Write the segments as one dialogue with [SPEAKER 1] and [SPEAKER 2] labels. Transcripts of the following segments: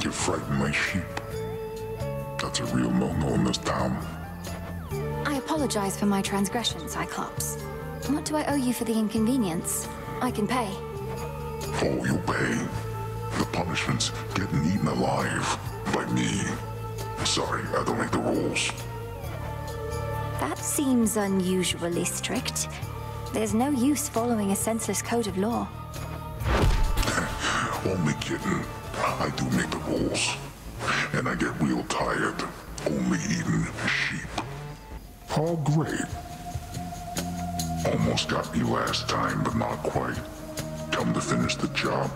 [SPEAKER 1] You frighten my sheep. That's a real no-no in this town.
[SPEAKER 2] I apologize for my transgression, Cyclops. What do I owe you for the inconvenience? I can pay.
[SPEAKER 1] Oh, you pay. The punishment's getting eaten alive by me. Sorry, I don't make the rules.
[SPEAKER 2] That seems unusually strict. There's no use following a senseless code of law.
[SPEAKER 1] Only kidding. I do make the rules. And I get real tired only eating sheep. Oh, great. Almost got me last time, but not quite. Come to finish the job.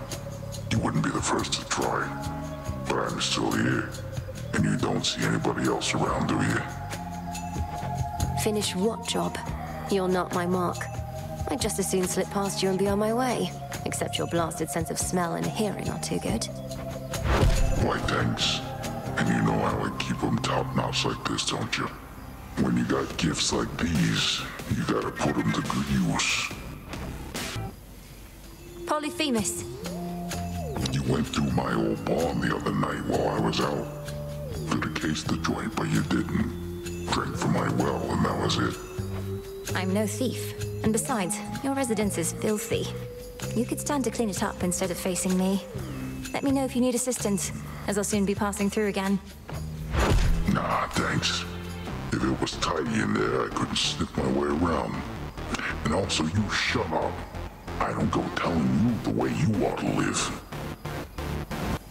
[SPEAKER 1] You wouldn't be the first to try. But I'm still here. And you don't see anybody else around, do you?
[SPEAKER 2] Finish what job? You're not my mark. I'd just as soon slip past you and be on my way. Except your blasted sense of smell and hearing are too good.
[SPEAKER 1] Why, thanks. And you know I like keep them top-notch like this, don't you? When you got gifts like these, you gotta put them to good use.
[SPEAKER 2] Polyphemus.
[SPEAKER 1] You went through my old barn the other night while I was out. Could have cased the joint, but you didn't. Drank from my well, and that was it.
[SPEAKER 2] I'm no thief. And besides, your residence is filthy. You could stand to clean it up instead of facing me. Let me know if you need assistance, as I'll soon be passing through again.
[SPEAKER 1] Nah, thanks. If it was tidy in there, I couldn't sniff my way around. And also, you shut up. I don't go telling you the way you ought to live.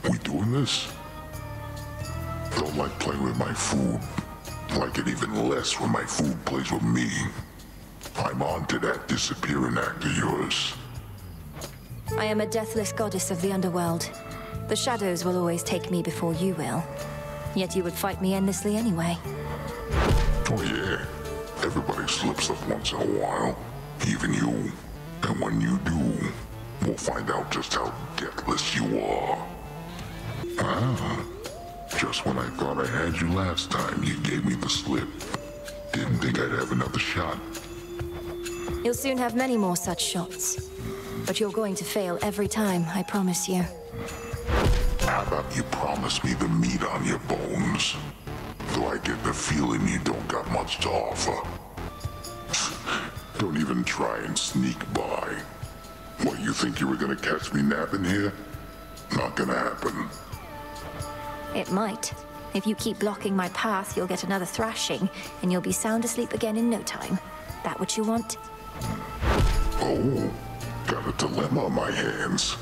[SPEAKER 1] We doing this? Don't like playing with my food. Like it even less when my food plays with me. I'm on to that disappearing act of yours.
[SPEAKER 2] I am a deathless goddess of the underworld. The shadows will always take me before you will. Yet you would fight me endlessly anyway.
[SPEAKER 1] Oh yeah, everybody slips up once in a while, even you. And when you do, we'll find out just how deathless you are. Ah, just when I thought I had you last time, you gave me the slip. Didn't think I'd have another shot.
[SPEAKER 2] You'll soon have many more such shots. But you're going to fail every time, I promise you.
[SPEAKER 1] How about you promise me the meat on your bones? Though I get the feeling you don't got much to offer. Don't even try and sneak by. What, you think you were gonna catch me napping here? Not gonna happen.
[SPEAKER 2] It might. If you keep blocking my path, you'll get another thrashing, and you'll be sound asleep again in no time. That what you want?
[SPEAKER 1] Oh, got a dilemma on my hands.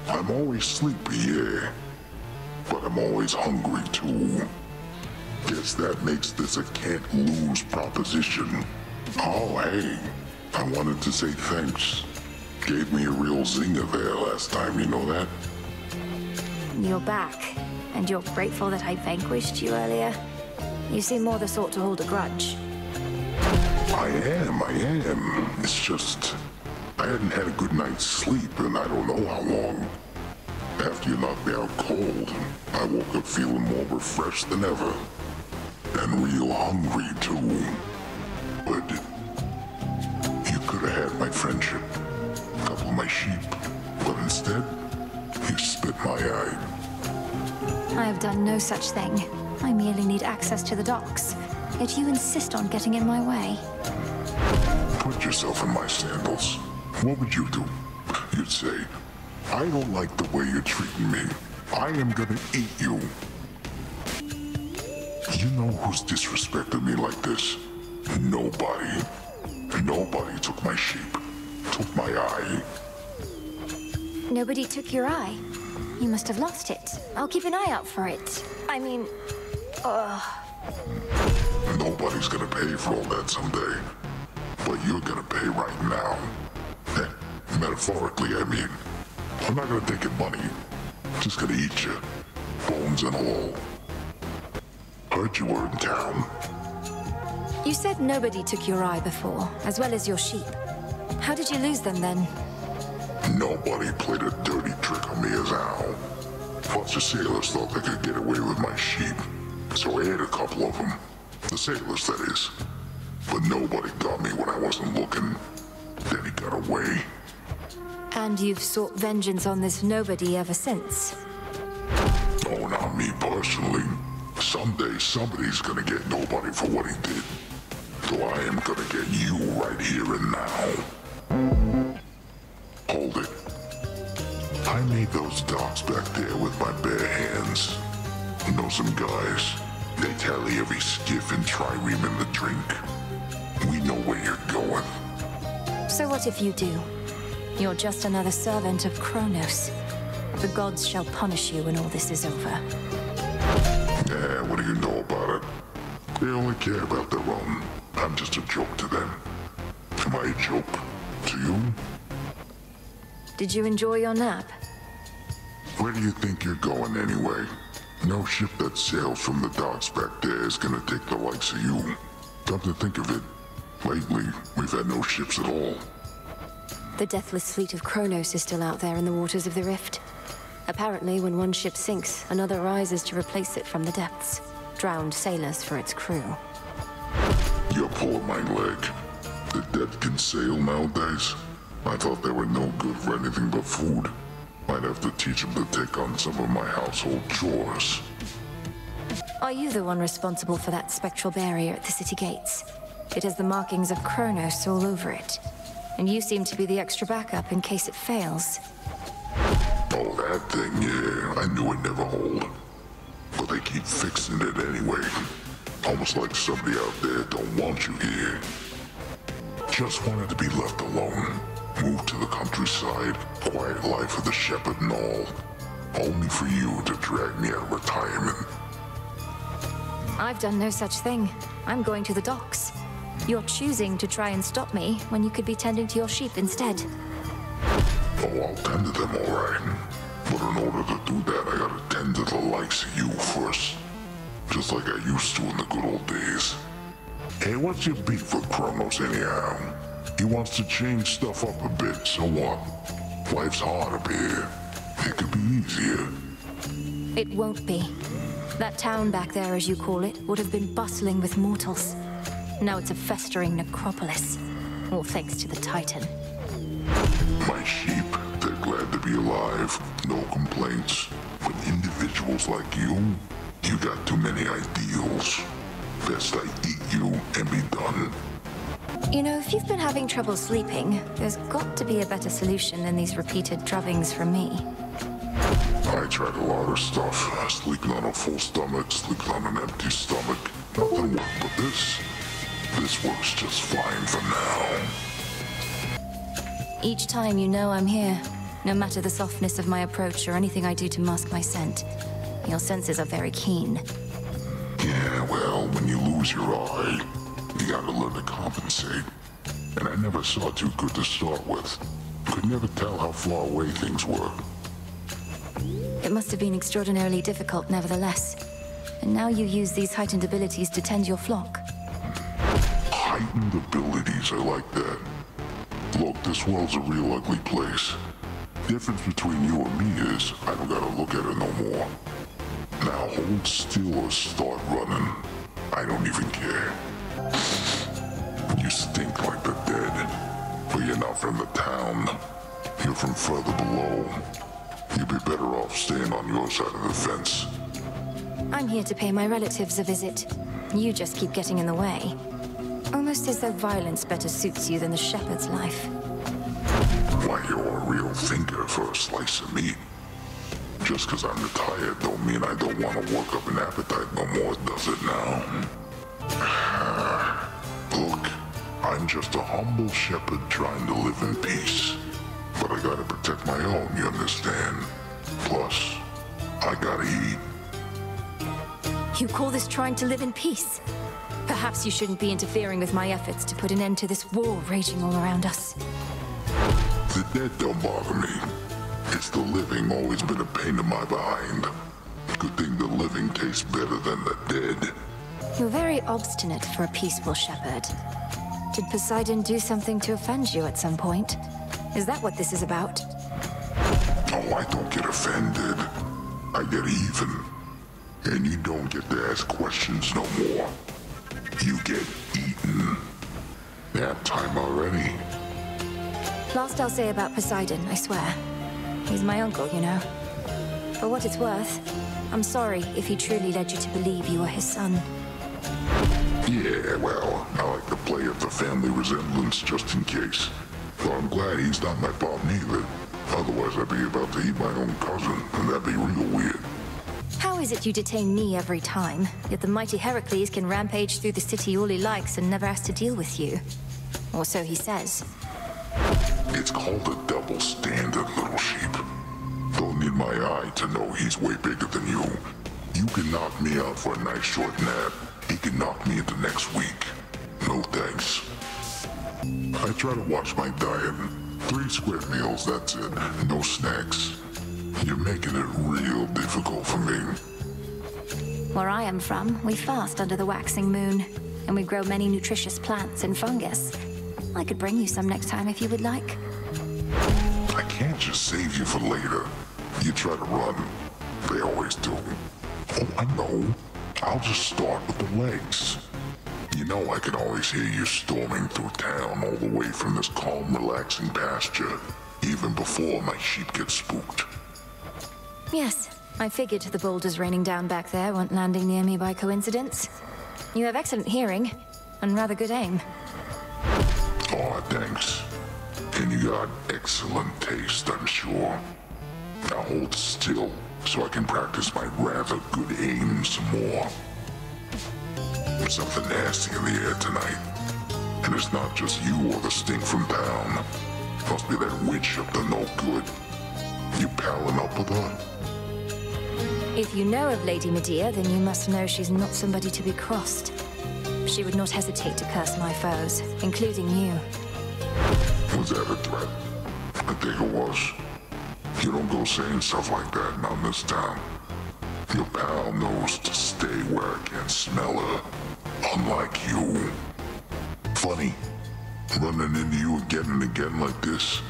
[SPEAKER 1] I'm always sleepy, yeah. But I'm always hungry, too. Guess that makes this a can't-lose proposition. Oh, hey. I wanted to say thanks. Gave me a real zinger there last time, you know that?
[SPEAKER 2] You're back, and you're grateful that I vanquished you earlier. You seem more the sort to hold a grudge.
[SPEAKER 1] I am. It's just, I hadn't had a good night's sleep in I don't know how long. After you knocked me out cold, I woke up feeling more refreshed than ever. And real hungry, too. But you could have had my friendship, a couple of my sheep, but instead, you spit my eye.
[SPEAKER 2] I have done no such thing. I merely need access to the docks. Yet you insist on getting in my way.
[SPEAKER 1] Put yourself in my sandals. What would you do? You'd say, I don't like the way you're treating me. I am gonna eat you. You know who's disrespected me like this? Nobody. Nobody took my sheep. Took my eye.
[SPEAKER 2] Nobody took your eye. You must have lost it. I'll keep an eye out for it. I mean,
[SPEAKER 1] Nobody's gonna pay for all that someday. But you're gonna pay right now. Metaphorically, I mean. I'm not gonna take your money. Just gonna eat you. Bones and all. Heard you were in town.
[SPEAKER 2] you said nobody took your eye before, as well as your sheep. How did you lose them then?
[SPEAKER 1] Nobody played a dirty trick on me as Al. Plus the sailors thought they could get away with my sheep. So I ate a couple of them. The sailors, that is. But nobody got me when I wasn't looking. Then he got away.
[SPEAKER 2] And you've sought vengeance on this nobody ever since?
[SPEAKER 1] Oh Personally, someday somebody's gonna get nobody for what he did. So I am gonna get you right here and now. Hold it. I made those docks back there with my bare hands. You know some guys, they tally every skiff and trireme in the drink. We know where you're going.
[SPEAKER 2] So what if you do? You're just another servant of Kronos. The gods shall punish you when all this is over.
[SPEAKER 1] Yeah, what do you know about it? They only care about their own. I'm just a joke to them. Am I a joke to you?
[SPEAKER 2] Did you enjoy your nap?
[SPEAKER 1] Where do you think you're going anyway? No ship that sails from the docks back there is gonna take the likes of you. Come to think of it, lately, we've had no ships at all.
[SPEAKER 2] The deathless fleet of Kronos is still out there in the waters of the Rift. Apparently, when one ship sinks, another rises to replace it from the depths. Drowned sailors for its crew.
[SPEAKER 1] Your poor mind leg. The dead can sail nowadays? I thought they were no good for anything but food. Might have to teach them to take on some of my household chores.
[SPEAKER 2] Are you the one responsible for that spectral barrier at the city gates? It has the markings of Kronos all over it. And you seem to be the extra backup in case it fails.
[SPEAKER 1] Oh, that thing, yeah. I knew it'd never hold. But they keep fixing it anyway. Almost like somebody out there don't want you here. Just wanted to be left alone. Moved to the countryside, quiet life of the shepherd and all. Only for you to drag me out of retirement.
[SPEAKER 2] I've done no such thing. I'm going to the docks. You're choosing to try and stop me when you could be tending to your sheep instead.
[SPEAKER 1] Oh, I'll tend to them all right. But in order to do that, I gotta tend to the likes of you first. Just like I used to in the good old days. Hey, what's your beef with Kronos anyhow? He wants to change stuff up a bit, so what? Life's hard up here. It could be easier.
[SPEAKER 2] It won't be. That town back there, as you call it, would have been bustling with mortals. Now it's a festering necropolis. All thanks to the Titan.
[SPEAKER 1] My sheep, they're glad to be alive. No complaints. But individuals like you got too many ideals. Best I eat you and be done.
[SPEAKER 2] You know, if you've been having trouble sleeping, there's got to be a better solution than these repeated drubbings from me.
[SPEAKER 1] I tried a lot of stuff. Sleeping on a full stomach, sleeping on an empty stomach. Nothing worked but this. This works just fine for now.
[SPEAKER 2] Each time you know I'm here, no matter the softness of my approach or anything I do to mask my scent. Your senses are very keen.
[SPEAKER 1] Yeah, well, when you lose your eye, you gotta learn to compensate. And I never saw too good to start with. Could never tell how far away things were.
[SPEAKER 2] It must have been extraordinarily difficult, nevertheless. And now you use these heightened abilities to tend your flock.
[SPEAKER 1] Heightened abilities, I like that. Look, this world's a real ugly place. Difference between you and me is, I don't gotta look at it no more. Now hold still or start running. I don't even care. You stink like the dead. But you're not from the town. You're from further below. You'd be better off staying on your side of the fence.
[SPEAKER 2] I'm here to pay my relatives a visit. You just keep getting in the way. Almost as though violence better suits you than the shepherd's life.
[SPEAKER 1] Why, you're a real thinker for a slice of meat. Just because I'm retired don't mean I don't want to work up an appetite no more, does it now? Look, I'm just a humble shepherd trying to live in peace. But I gotta protect my own, you understand? Plus, I gotta eat.
[SPEAKER 2] You call this trying to live in peace? Perhaps you shouldn't be interfering with my efforts to put an end to this war raging all around us.
[SPEAKER 1] The dead don't bother me. It's the living always been a pain in my behind. Good thing the living tastes better than the dead.
[SPEAKER 2] You're very obstinate for a peaceful shepherd. Did Poseidon do something to offend you at some point? Is that what this is about?
[SPEAKER 1] Oh, I don't get offended. I get even. And you don't get to ask questions no more. You get eaten. Nap time already.
[SPEAKER 2] Last I'll say about Poseidon, I swear. He's my uncle, you know. For what it's worth, I'm sorry if he truly led you to believe you were his son.
[SPEAKER 1] Yeah, well, I like to play up the family resemblance just in case. But I'm glad he's not my Bob neither. Otherwise I'd be about to eat my own cousin, and that'd be real weird.
[SPEAKER 2] How is it you detain me every time, yet the mighty Heracles can rampage through the city all he likes and never has to deal with you? Or so he says.
[SPEAKER 1] It's called a double standard, little sheep. Don't need my eye to know he's way bigger than you. You can knock me out for a nice short nap. He can knock me into next week. No thanks. I try to watch my diet. 3 square meals, that's it. No snacks. You're making it real difficult for me.
[SPEAKER 2] Where I am from, we fast under the waxing moon, and we grow many nutritious plants and fungus. I could bring you some next time if you would like.
[SPEAKER 1] I can't just save you for later. You try to run. They always do. Oh, I know. I'll just start with the legs. You know I can always hear you storming through town all the way from this calm, relaxing pasture, even before my sheep get spooked.
[SPEAKER 2] Yes, I figured the boulders raining down back there weren't landing near me by coincidence. You have excellent hearing, and rather good aim.
[SPEAKER 1] Aw, thanks. And you got excellent taste, I'm sure. Now hold still, so I can practice my rather good aim some more. There's something nasty in the air tonight. And it's not just you or the stink from town. Must be that witch up to no good. You palling up with her?
[SPEAKER 2] If you know of Lady Medea, then you must know she's not somebody to be crossed. She would not hesitate to curse my foes, including you.
[SPEAKER 1] Was that a threat? I think it was. You don't go saying stuff like that, not in this town. Your pal knows to stay where I can't smell her. Unlike you. Funny. Running into you again and again like this.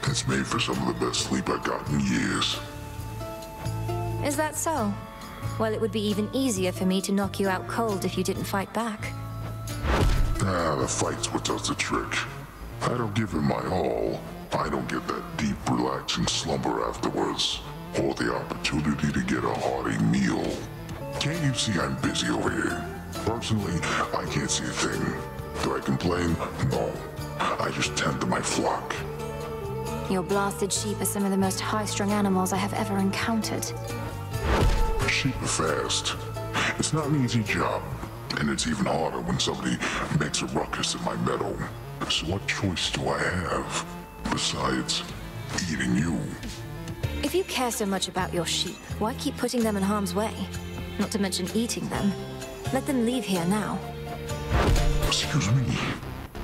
[SPEAKER 1] It's made for some of the best sleep I got in years.
[SPEAKER 2] Is that so? Well, it would be even easier for me to knock you out cold if you didn't fight back.
[SPEAKER 1] The fight's what does the trick. I don't give it my all. I don't get that deep, relaxing slumber afterwards, or the opportunity to get a hearty meal. Can't you see I'm busy over here? Personally, I can't see a thing. Do I complain? No. I just tend to my flock.
[SPEAKER 2] Your blasted sheep are some of the most high-strung animals I have ever encountered.
[SPEAKER 1] Sheep are fast. It's not an easy job, and it's even harder when somebody makes a ruckus in my meadow. So what choice do I have, besides eating you?
[SPEAKER 2] If you care so much about your sheep, why keep putting them in harm's way? Not to mention eating them. Let them leave here now.
[SPEAKER 1] Excuse me.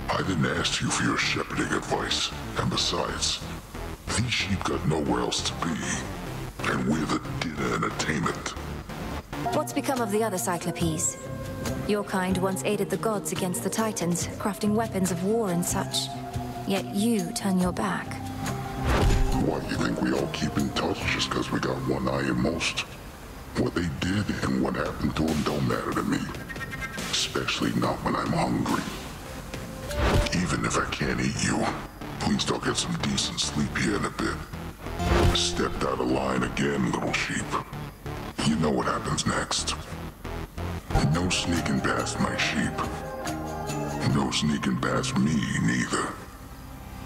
[SPEAKER 1] I didn't ask you for your shepherding advice, and besides, these sheep got nowhere else to be, and we're the dinner entertainment.
[SPEAKER 2] What's become of the other Cyclopes? Your kind once aided the gods against the Titans, crafting weapons of war and such. Yet you turn your back.
[SPEAKER 1] What, you think we all keep in touch just because we got one eye at most? What they did and what happened to them don't matter to me. Especially not when I'm hungry. Even if I can't eat you, please don't get some decent sleep here in a bit. Stepped out of line again, little sheep. You know what happens next. No sneaking past my sheep. No sneaking past me, neither.